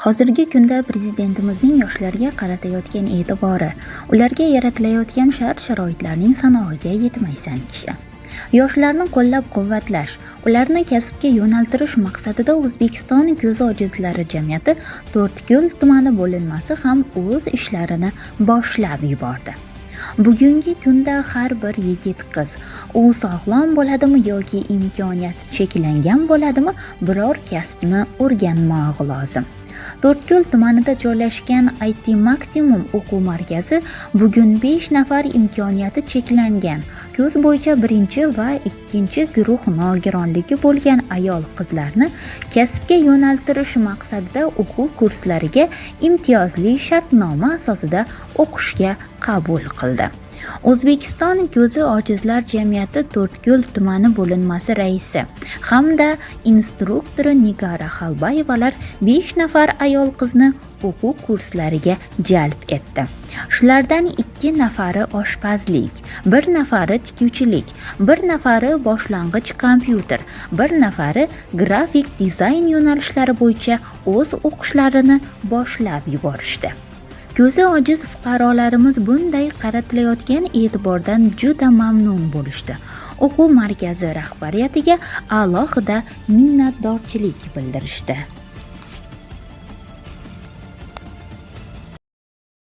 Hozirgi kunda Prezidentimizning yoshlarga qaratayotgan e'tibori, ularga yaratilayotgan shart-sharoitlarning sanog'iga yetmaysan kishi. Yoshlarni qo'llab-quvvatlash, ularni kasbga yo'naltirish maqsadida O'zbekiston ko'zi ojizlari jamiyati To'rtko'l tumani bo'linmasi ham o'z ishlarini boshlab yubordi. Bugungi kunda har bir yigit-qiz u sog'lom bo'ladimi yoki imkoniyati cheklangan bo'ladimi, biror kasbni o'rganmog'i lozim. To'rtko'l tumanida joylashgan IT Maksimum o'quv markazi bugun 5 nafar imkoniyati cheklangan, ko'z bo'yicha 1 va 2 guruh nogironligi bo'lgan ayol-qizlarni kasbga yo'naltirish maqsadida o'quv kurslariga imtiyozli shartnoma asosida o'qishga qabul qildi. O'zbekiston ko'zi ojizlar jamiyati To'rtko'l tumani bo'linmasi raisi hamda instruktori Nigora Xalbayevalar 5 nafar ayol qizni o'quv kurslariga jalb etdi. Shulardan 2 nafari oshpazlik, 1 nafari tikuvchilik, 1 nafari boshlang'ich kompyuter, 1 nafari grafik dizayn yo'nalishlari bo'yicha o'z o'qishlarini boshlab yuborishdi. Ko'zi ojiz fuqarolarimiz bunday qaratilayotgan e'tibordan juda mamnun bo'lishdi. O'quv markazi rahbariyatiga alohida minnatdorchilik bildirishdi.